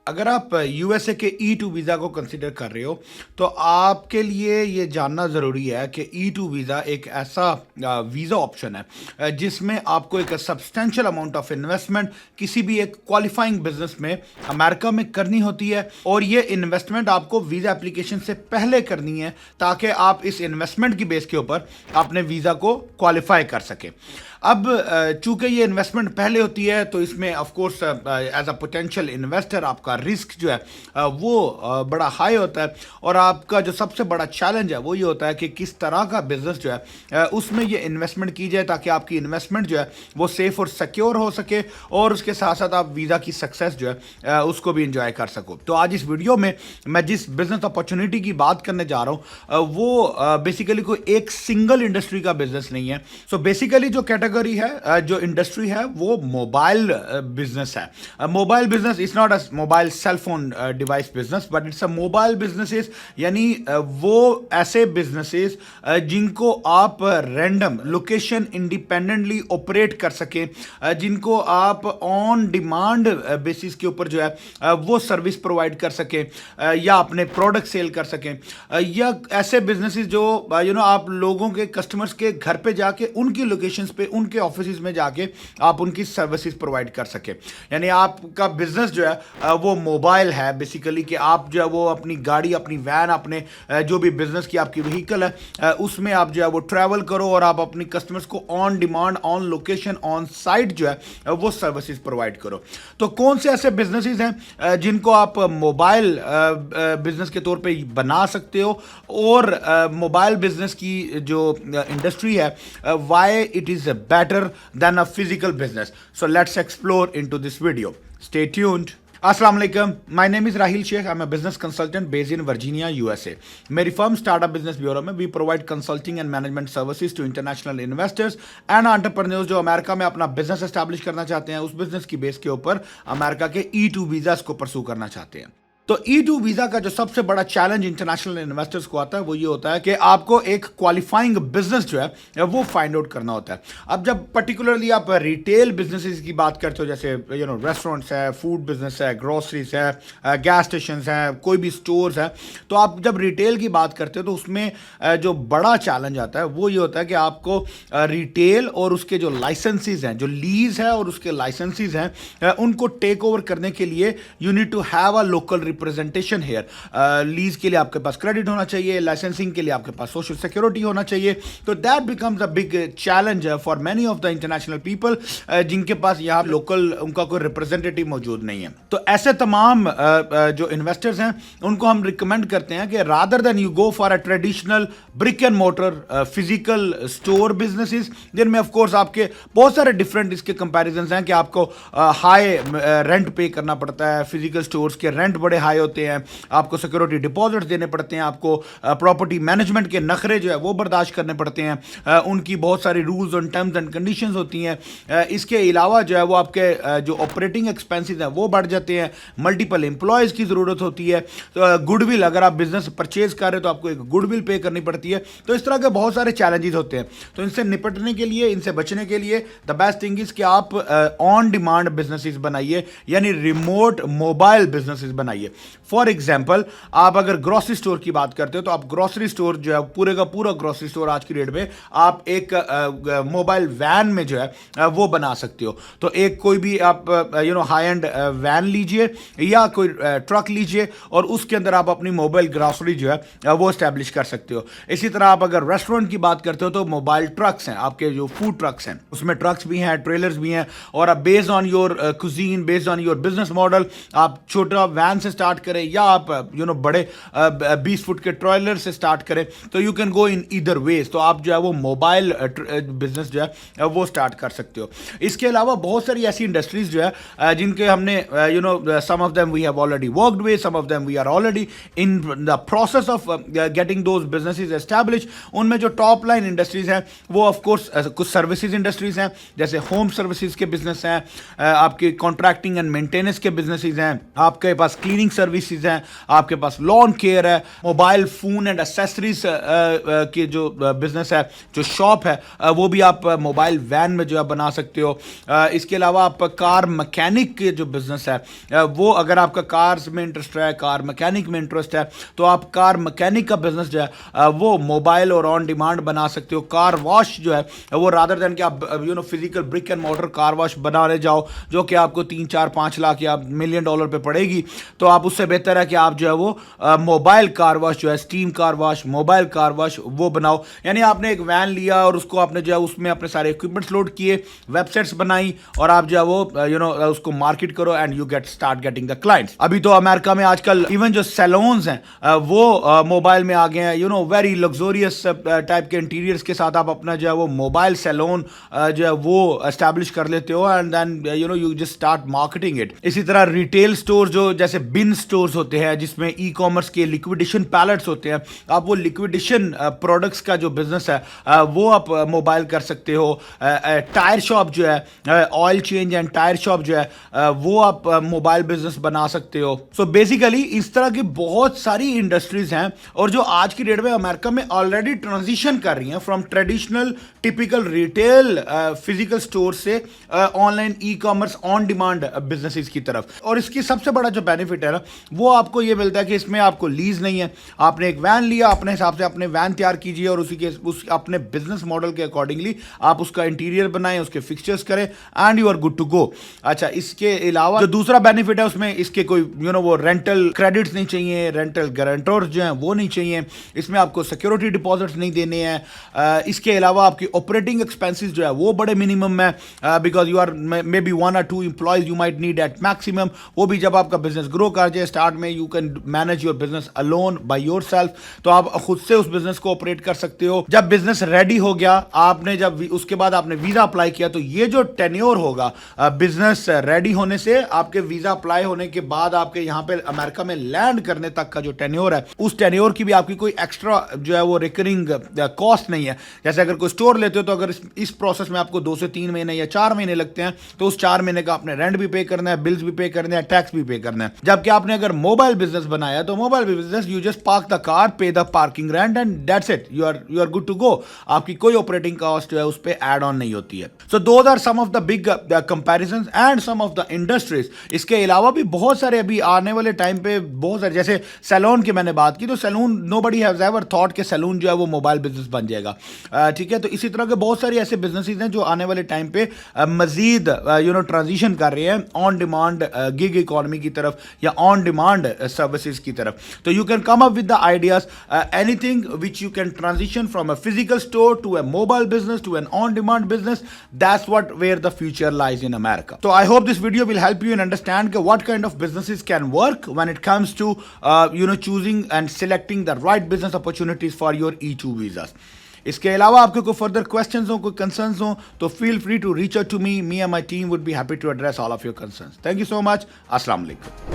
अगर आप यूएसए के ई टू वीज़ा को कंसिडर कर रहे हो तो आपके लिए ये जानना ज़रूरी है कि ई टू वीज़ा एक ऐसा वीज़ा ऑप्शन है जिसमें आपको एक सब्सटेंशियल अमाउंट ऑफ इन्वेस्टमेंट किसी भी एक क्वालिफाइंग बिजनेस में अमेरिका में करनी होती है और ये इन्वेस्टमेंट आपको वीज़ा एप्लीकेशन से पहले करनी है ताकि आप इस इन्वेस्टमेंट की बेस के ऊपर अपने वीज़ा को क्वालिफाई कर सकें। अब चूंकि ये इन्वेस्टमेंट पहले होती है तो इसमें of course as a potential investor आपका रिस्क जो है वो बड़ा हाई होता है और आपका जो सबसे बड़ा चैलेंज है वो ये होता है कि किस तरह का बिजनेस जो है उसमें ये इन्वेस्टमेंट की जाए ताकि आपकी इन्वेस्टमेंट जो है वो सेफ और सिक्योर हो सके और उसके साथ साथ आप वीज़ा की सक्सेस जो है उसको भी इंजॉय कर सको। तो आज इस वीडियो में मैं जिस बिजनेस अपॉर्चुनिटी की बात करने जा रहा हूँ वो बेसिकली कोई एक सिंगल इंडस्ट्री का बिजनेस नहीं है। सो बेसिकली जो कैटेगरी है जो इंडस्ट्री है वो मोबाइल बिजनेस है। Mobile business is not a mobile cell phone device business but it's a mobile businesses, यानी वो ऐसे बिजनेसेस जिनको आप रैंडम लोकेशन इंडिपेंडेंटली ऑपरेट कर सकें, जिनको आप ऑन डिमांड बेसिस के ऊपर जो है वो सर्विस प्रोवाइड कर सकें या अपने प्रोडक्ट सेल कर सकें, या ऐसे बिजनेसेस जो आप लोगों के कस्टमर्स के घर पे जाके उनकी लोकेशंस पे उनके ऑफिस में जाके आप उनकी सर्विसेज प्रोवाइड कर सके। यानी आपका बिजनेस जो है वो मोबाइल है बेसिकली, कि आप जो है वो अपनी गाड़ी, अपनी वैन, अपने जो भी बिजनेस की आपकी व्हीकल है उसमें आप जो है वो ट्रैवल करो और आप अपनी कस्टमर्स को on demand, on location, on site जो है वो सर्विसेज प्रोवाइड करो। तो कौन से ऐसे बिजनेसेस हैं जिनको आप मोबाइल बिजनेस के तौर पे बना सकते हो और मोबाइल बिजनेस की जो इंडस्ट्री है why it is better than a physical business. So let's explore into this video. Stay tuned. Assalamu alaikum. My name is Rahil Sheikh. I'm a business consultant based in Virginia, USA. मेरी firm Startup Business Bureau में we provide consulting and management services to international investors and entrepreneurs जो America में अपना business establish करना चाहते हैं, उस business की बेस के ऊपर अमेरिका के E2 वीजास को परसू करना चाहते हैं। तो E2 वीजा का जो सबसे बड़ा चैलेंज इंटरनेशनल इन्वेस्टर्स को आता है वो ये होता है कि आपको एक क्वालिफाइंग बिजनेस जो है वो फाइंड आउट करना होता है। अब जब पर्टिकुलरली आप रिटेल बिजनेसेस की बात करते हो, जैसे रेस्टोरेंट्स है, फूड बिजनेस है, ग्रोसरीज है, गैस स्टेशन है, कोई भी स्टोर्स है, तो आप जब रिटेल की बात करते हो तो उसमें जो बड़ा चैलेंज आता है वो ये होता है कि आपको रिटेल और उसके जो लाइसेंसेज हैं, जो लीज है और उसके लाइसेंसेज हैं, उनको टेक ओवर करने के लिए you need to have a local representation here. Lease के लिए आपके पास क्रेडिट होना चाहिए, लाइसेंसिंग के लिए आपके पास सोशल सिक्योरिटी होना चाहिए। तो that becomes a big challenge for many of the international people जिनके पास यहाँ लोकल उनका कोई रिप्रेजेंटेटिव मौजूद नहीं है। तो ऐसे तमाम जो इन्वेस्टर्स हैं उनको हम रिकमेंड करते हैं कि rather than you go for a traditional brick and motor physical store businesses, जिनमें ऑफ कोर्स आपके बहुत सारे डिफरेंट इसके कंपैरिजंस हैं कि आपको हाई रेंट पे करना पड़ता है, फिजिकल स्टोर्स के रेंट बड़े हाई होते हैं, आपको सिक्योरिटी डिपॉजिट्स देने पड़ते हैं, आपको प्रॉपर्टी मैनेजमेंट के नखरे जो है वो बर्दाश्त करने पड़ते हैं, उनकी बहुत सारी रूल्स और टर्म्स एंड कंडीशंस होती हैं। इसके अलावा जो है वो आपके जो ऑपरेटिंग एक्सपेंसेस हैं वो बढ़ जाते हैं, मल्टीपल एम्प्लॉयज़ की ज़रूरत होती है, तो गुडविल, अगर आप बिजनेस परचेज कर रहे हो तो आपको एक गुडविल पे करनी पड़ती है। तो इस तरह के बहुत सारे चैलेंजेस होते हैं। तो इनसे निपटने के लिए, इनसे बचने के लिए द बेस्ट थिंग इज कि आप ऑन डिमांड बिजनेसेस बनाइए, यानी रिमोट मोबाइल बिजनेसेस बनाइए। फॉर एग्जाम्पल, आप अगर ग्रोसरी स्टोर की बात करते हो तो आप ग्रोसरी स्टोर जो है पूरे का पूरा ग्रोसरी स्टोर आज की डेट में आप एक मोबाइल वैन में जो है वो बना सकते हो। तो एक कोई भी आप हाई एंड वैन लीजिए या कोई ट्रक लीजिए और उसके अंदर आप अपनी मोबाइल ग्रोसरी जो है वो एस्टैब्लिश कर सकते हो। इसी तरह आप अगर रेस्टोरेंट की बात करते हो तो मोबाइल ट्रक्स हैं, आपके जो फूड ट्रक्स हैं उसमें ट्रक्स भी हैं, ट्रेलर्स भी हैं, और आप based on your cuisine, based on your business model आप छोटा वैन से स्टार्ट करें या आप बड़े 20 फुट के ट्रेलर से स्टार्ट करें, तो you can go in either ways. तो आप जो है वो मोबाइल बिजनेस जो है वो स्टार्ट कर सकते हो। इसके अलावा बहुत सारी ऐसी इंडस्ट्रीज जो है जिनके हमने some of them we have already worked with, some of them we are already in the process of getting those businesses establish. उनमें जो टॉप लाइन इंडस्ट्रीज हैं वो ऑफ कोर्स कुछ सर्विसेज इंडस्ट्रीज हैं, जैसे होम सर्विसेज के business हैं, आपके कॉन्ट्रैक्टिंग एंड मेंटेनेंस के बिजनेसेस हैं, आपके पास क्लीनिंग सर्विसेज हैं, आपके पास लॉन केयर है, मोबाइल फोन एंड एसेसरीज के जो बिजनेस है, जो शॉप है, वो भी आप मोबाइल वैन में जो है बना सकते हो। इसके अलावा आप कार मैकेनिक के जो बिजनेस है, वो अगर आपका कार्स में इंटरेस्ट है, कार मैकेनिक में इंटरेस्ट है, तो आप कार मैकेनिक का बिजनेस जो है वो मोबाइल और ऑन डिमांड बना सकते हो। कार वॉश जो है वो रादर देन कि आप physical brick and motor car wash बनाने जाओ जो कि आपको 3-4-5 लाख या $1 मिलियन पे पड़ेगी, तो आप उससे बेहतर है कि आप जो है वो मोबाइल कार वॉश जो है, steam car wash, mobile car wash वो बनाओ। यानी आपने एक वैन लिया और उसको आपने जो है उसमें अपने सारे इक्विपमेंट्स लोड किए, वेबसाइट्स बनाई और आप जो है वो उसको मार्केट करो and you start getting the clients. अभी तो अमेरिका में आजकल इवन जो सैलून्स हैं वो मोबाइल में आ गए हैं, वेरी लग्जोरियस टाइप के इंटीरियर्स के साथ आप अपना जो है वो मोबाइल सैलून जो है वो एस्टैब्लिश कर लेते हो and then you just start marketing it. इसी तरह रिटेल स्टोर जो जैसे बिन स्टोर्स होते हैं जिसमें ई कॉमर्स के लिक्विडेशन पैलेट्स होते हैं, आप वो लिक्विडेशन प्रोडक्ट्स का जो बिजनेस है वो आप मोबाइल कर सकते हो। टायर शॉप जो है, oil change and tyre shop जो है वो आप मोबाइल बिजनेस बना सकते हो। सो बेसिकली इस तरह की बहुत सारी इंडस्ट्रीज हैं और जो आज की डेट में अमेरिका में ऑलरेडी ट्रांजिशन कर रही हैं from traditional typical retail physical store से online e commerce on demand businesses की तरफ। और इसकी सबसे बड़ा जो बेनिफिट है ना वो आपको ये मिलता है कि इसमें आपको लीज नहीं है। आपने एक वैन लिया, अपने हिसाब से अपने वैन तैयार कीजिए और उस अपने बिजनेस मॉडल के अकॉर्डिंगली आप उसका इंटीरियर बनाएं, उसके फिक्सचर्स करें and you are good to go. अच्छा, इसके अलावा जो दूसरा बेनिफिट है उसमें इसके कोई वो रेंटल क्रेडिट्स नहीं चाहिए, रेंटल गारंटर्स जो हैं वो नहीं चाहिए, इसमें आपको सिक्योरिटी डिपॉजिट्स नहीं देने हैं। इसके अलावा आपकी ऑपरेटिंग एक्सपेंसेस जो है वो बड़े मिनिमम है because you are may be 1 or 2 employees you might need at maximum. वो भी जब आपका बिजनेस ग्रो कर जाए, स्टार्ट में you can manage your business alone by yourself, तो आप खुद से उस बिजनेस को ऑपरेट कर सकते हो। जब बिजनेस रेडी हो गया, आपने जब उसके बाद आपने वीजा अप्लाई किया, तो ये जो टेन्योर होगा बिजनेस रेडी होने से आपके वीजा अप्लाई होने के बाद आपके यहाँ पे अमेरिका में लैंड करने तक का जो टेन्योर है, उस टेन्योर की भी आपकी कोई एक्स्ट्रा जो है वो रिकरिंग कॉस्ट नहीं है। जैसे अगर कोई स्टोर लेते हो तो अगर इस प्रोसेस में आपको 2 से 3 महीने या 4 महीने लगते हैं, तो उस 4 महीने का आपने रेंट भी पे करना है, बिल्स भी पे करना है, टैक्स भी पे करना है। जबकि आपने अगर मोबाइल बिजनेस बनाया तो mobile business you just park the car, pay the parking rent and that's it, you are good to go. आपकी कोई ऑपरेटिंग कॉस्ट जो है उस पे ऐड ऑन नहीं होती है। So those are some of the big comparisons and some of the industries. इसके अलावा भी बहुत सारे अभी आने वाले टाइम पे बहुत सारे, जैसे सैलून की मैंने बात की, तो salon nobody has ever thought कि सैलून जो है वो मोबाइल बिजनेस बन जाएगा। ठीक है, तो इसी तरह के बहुत सारे ऐसे बिजनेसेस हैं जो आने वाले टाइम पे मजीद ट्रांजिशन कर रहे हैं ऑन डिमांड गिग इकोनॉमी की तरफ या ऑन डिमांड सर्विसेज की तरफ। तो you can come up with the ideas, anything which you can transition from a physical store to a mobile business to an on demand business. That's what where the future lies in America. So I hope this video will help you in understand what kind of businesses can work when it comes to choosing and selecting the right business opportunities for your E2 visas. इसके अलावा आपके कोई further questions हो, कोई concerns हो, तो feel free to reach out to me and my team would be happy to address all of your concerns. Thank you so much. अस्सलाम वालेकुम।